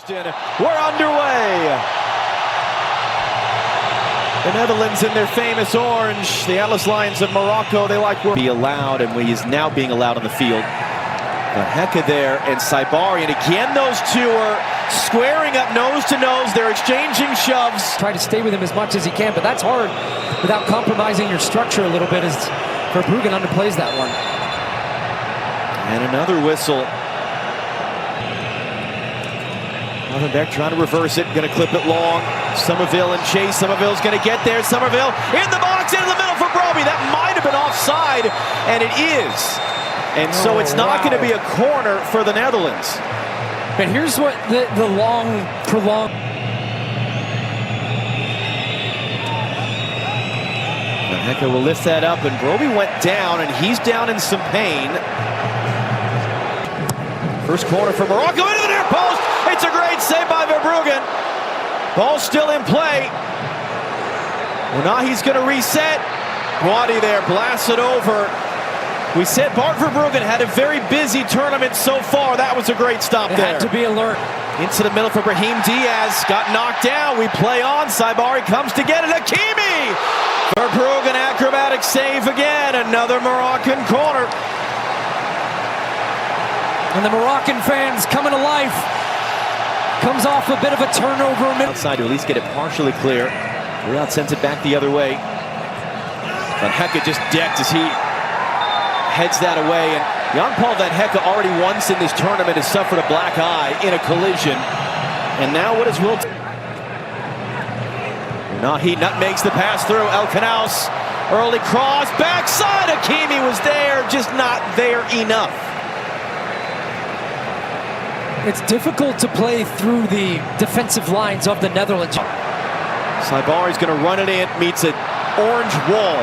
We're underway. The Netherlands in their famous orange. The Atlas Lions of Morocco, they like be allowed, and he is now being allowed on the field. But Hecka there and Saibari, and again those two are squaring up nose to nose. They're exchanging shoves. Try to stay with him as much as he can, but that's hard without compromising your structure a little bit, as Verbruggen underplays that one. And another whistle. Beck trying to reverse it, going to clip it long. Somerville and chase. Somerville's going to get there. Somerville in the box, into the middle for Broby. That might have been offside, and it is. And so it's not going to be a corner for the Netherlands. But here's what the long, prolonged. Hecka will lift that up, and Broby went down, and he's down in some pain. First corner for Morocco, into the near post. It's a great save by Verbruggen. Ball still in play. Unahi's going to reset. Wadi there, blasts it over. We said Bart Verbruggen had a very busy tournament so far. That was a great stop there. Had to be alert. Into the middle for Brahim Diaz. Got knocked down. We play on. Saibari comes to get it. Hakimi! Verbruggen acrobatic save again. Another Moroccan corner. And the Moroccan fans coming to life. Comes off a bit of a turnover. Outside to at least get it partially clear. Riyad sends it back the other way. But Hecka just decked as he heads that away. And Jan-Paul van Hecka already once in this tournament has suffered a black eye in a collision. And now what is Wilt? He nutmegs the pass through. El Knaus, early cross, backside. Hakimi was there, just not there enough. It's difficult to play through the defensive lines of the Netherlands. Saibari's going to run it in, meets an orange wall.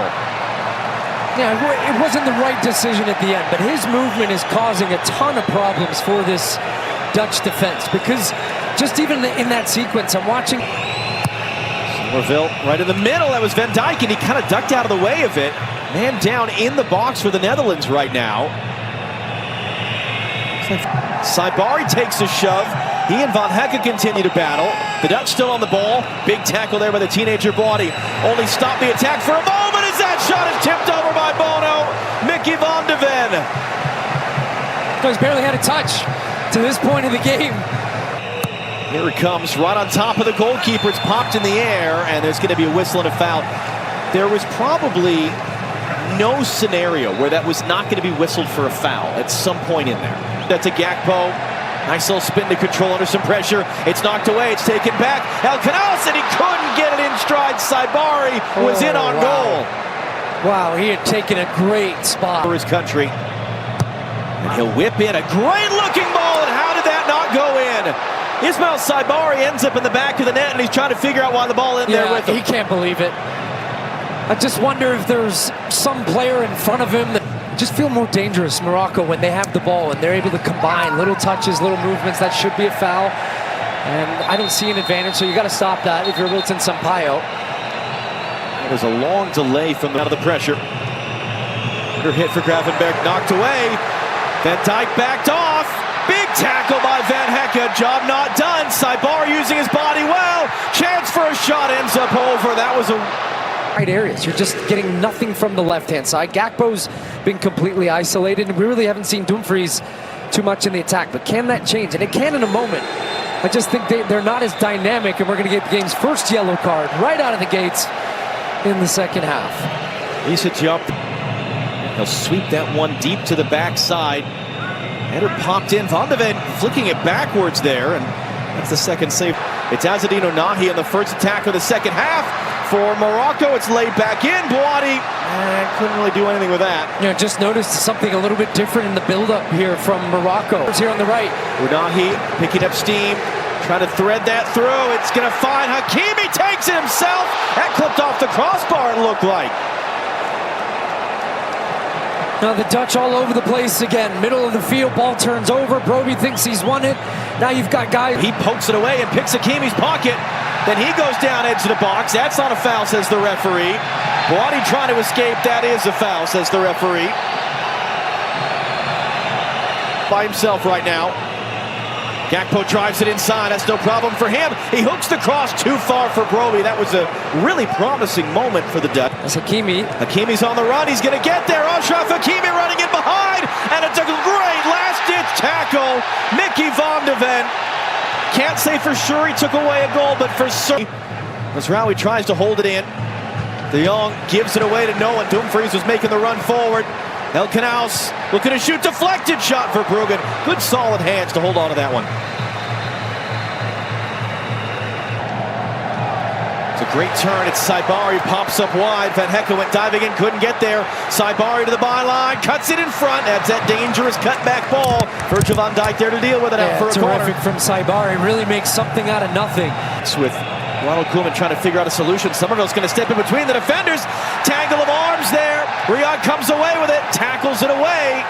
Yeah, it wasn't the right decision at the end, but his movement is causing a ton of problems for this Dutch defense, because just even in that sequence, I'm watching. Somerville right in the middle. That was Van Dijk, and he kind of ducked out of the way of it. Man down in the box for the Netherlands right now. Saibari takes a shove. He and Van Hecka continue to battle. The Dutch still on the ball. Big tackle there by the teenager Wadi. Only stopped the attack for a moment as that shot is tipped over by Bono. Mickey van de Ven. He's barely had a touch to this point in the game. Here it comes, right on top of the goalkeeper. It's popped in the air, and there's going to be a whistle and a foul. There was probably no scenario where that was not going to be whistled for a foul at some point in there. That's a Gakpo. Nice little spin to control under some pressure. It's knocked away. It's taken back. El Knaus, and he couldn't get it in stride. Saibari was in on goal. Wow, he had taken a great spot for his country. And he'll whip in a great-looking ball, and how did that not go in? Ismael Saibari ends up in the back of the net, and he's trying to figure out why the ball in there with him. He can't believe it. I just wonder if there's some player in front of him that just feel more dangerous, Morocco, when they have the ball and they're able to combine little touches, little movements. That should be a foul, and I don't see an advantage, so you got to stop that if you're Wilton Sampaio. There's a long delay from out of the pressure. Under hit for Gravenberg, knocked away. Van Dijk backed off. Big tackle by Van Hecka. Job not done. Saibari using his body well. Chance for a shot, ends up over. That was a right areas. You're just getting nothing from the left-hand side. Gakpo's been completely isolated, and we really haven't seen Dumfries too much in the attack. But can that change? And it can in a moment. I just think they're not as dynamic, and we're going to get the game's first yellow card right out of the gates in the second half. Issa Diop. He'll sweep that one deep to the backside. Header popped in. Van de Ven flicking it backwards there, and that's the second save. It's Azzedine Ounahi in the first attack of the second half. For Morocco, it's laid back in. Wadi couldn't really do anything with that. You know, just noticed something a little bit different in the build-up here from Morocco. It's here on the right. Ounahi picking up steam, trying to thread that through. It's going to find Hakimi, takes it himself. That clipped off the crossbar, it looked like. Now the Dutch all over the place again. Middle of the field, ball turns over. Broby thinks he's won it. Now you've got guys. He pokes it away and picks Hakimi's pocket. Then he goes down edge of the box. That's not a foul, says the referee. Wadi trying to escape. That is a foul, says the referee. By himself right now. Gakpo drives it inside. That's no problem for him. He hooks the cross too far for Broby. That was a really promising moment for the Dutch. That's Hakimi. Hakimi's on the run. He's going to get there. Ashraf Hakimi running in behind. And it's a great last-ditch tackle. Mickey van de Ven. Can't say for sure he took away a goal, but for certain. Mazraoui tries to hold it in. De Jong gives it away to no one. Dumfries was making the run forward. El Canals looking to shoot, deflected shot for Bruggen. Good solid hands to hold on to that one. It's a great turn. It's Saibari, pops up wide. Van Hekken went diving in, couldn't get there. Saibari to the byline, cuts it in front. That's that dangerous cutback ball. Virgil van Dijk there to deal with it out for a corner. Terrific from Saibari. Really makes something out of nothing. With Ronald Koeman trying to figure out a solution. Somerville's going to step in between the defenders. Tangle of arms there. Riyad comes away with it. Tackles it away.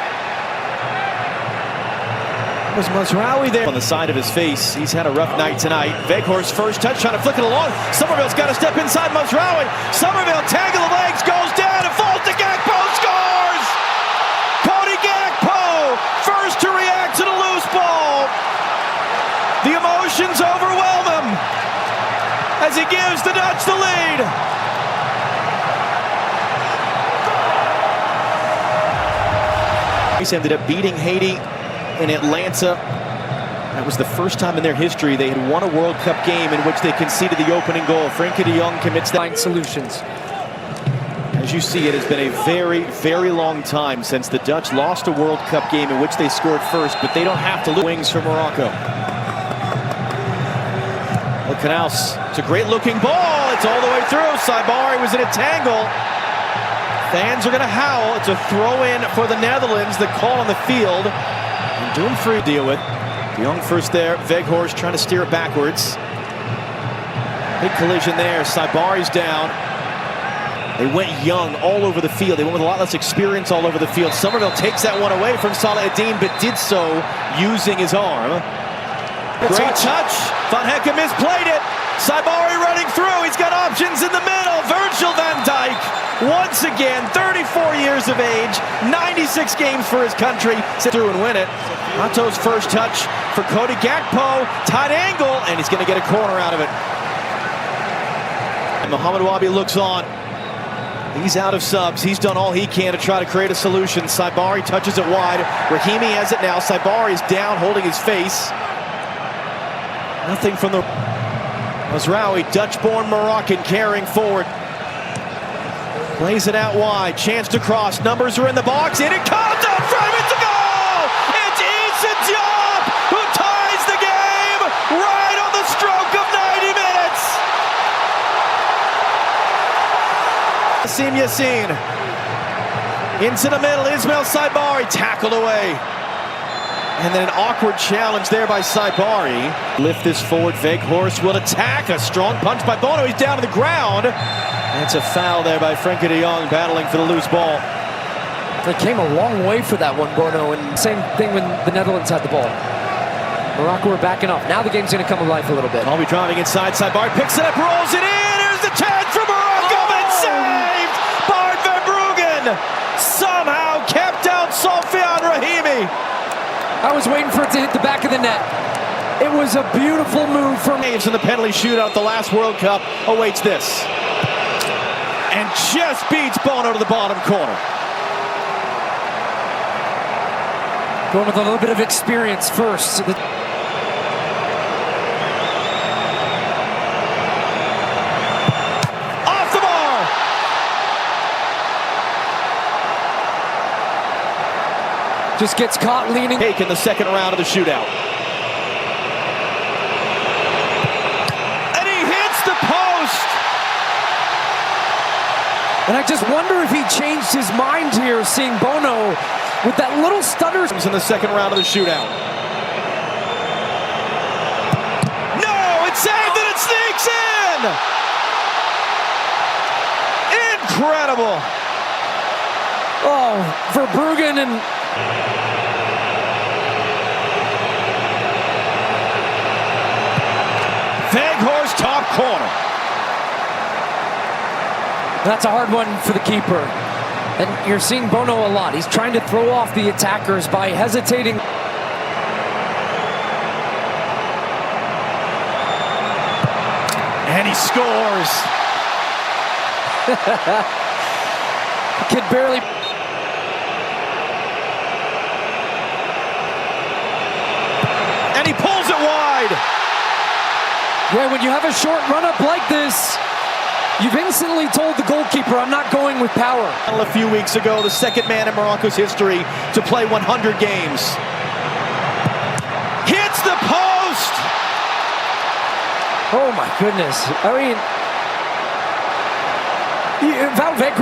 Was Mazraoui there on the side of his face. He's had a rough night tonight. Weghorst first touch, trying to flick it along. Somerville's got to step inside Mazraoui. Somerville, tangle of legs, goes down and falls to Gakpo. Scores! Cody Gakpo, first to react to the loose ball. The emotions overwhelm him as he gives the Dutch the lead. He ended up beating Haiti in Atlanta. That was the first time in their history they had won a World Cup game in which they conceded the opening goal. Frenkie de Jong commits that. Find solutions. As you see, it has been a very, very long time since the Dutch lost a World Cup game in which they scored first, but they don't have to lose. Wings for Morocco. Canals, it's a great looking ball. It's all the way through. Saibari was in a tangle. Fans are going to howl. It's a throw in for the Netherlands. The call on the field. And Dumfries deal with. De Jong first there. Weghorst trying to steer it backwards. Big collision there. Saibari's down. They went young all over the field. They went with a lot less experience all over the field. Somerville takes that one away from Salah-Eddin, but did so using his arm. Great touch. Van Hekken misplayed it. Saibari running through. He's got options in the middle. Virgil van Dijk, once again, 34 years of age, 96 games for his country. Sit through and win it. Hato's first touch for Cody Gakpo. Tight angle, and he's going to get a corner out of it. And Mohamed Wabi looks on. He's out of subs. He's done all he can to try to create a solution. Saibari touches it wide. Rahimi has it now. Saibari is down, holding his face. Nothing from the Mazraoui, Dutch-born Moroccan, carrying forward. Plays it out wide. Chance to cross. Numbers are in the box. In it comes up front. It's a goal! It's Issa Diop who ties the game right on the stroke of 90 minutes. Yassine. Into the middle. Ismael Saibari tackled away. And then an awkward challenge there by Saibari. Lift this forward. Weghorst will attack. A strong punch by Bounou. He's down to the ground. And it's a foul there by Frenkie de Jong, battling for the loose ball. They came a long way for that one, Bounou. And same thing when the Netherlands had the ball. Morocco were backing up. Now the game's going to come to life a little bit. I'll be driving inside. Saibari picks it up, rolls it in. Here's the chance for Morocco. And saved by Van Bruggen. Somehow kept out Sofiane Rahimi. I was waiting for it to hit the back of the net. It was a beautiful move from Aves in the penalty shootout. The last World Cup awaits this. And just beats Bounou to the bottom corner. Going with a little bit of experience first. Off the bar! Just gets caught leaning. Take in the second round of the shootout. And he hits the post! And I just wonder if he changed his mind here, seeing Bounou with that little stutter. In the second round of the shootout. No, it's saved and it sneaks in! Incredible! Oh, for Bruggen and Weghorst top corner. that's a hard one for the keeper. And you're seeing Bounou a lot. He's trying to throw off the attackers by hesitating. And he scores. Kid barely. And he pulls it wide. Yeah, when you have a short run-up like this, you've instantly told the goalkeeper, I'm not going with power. A few weeks ago, the second man in Morocco's history to play 100 games. Hits the post! Oh my goodness. I mean, Wout Weghorst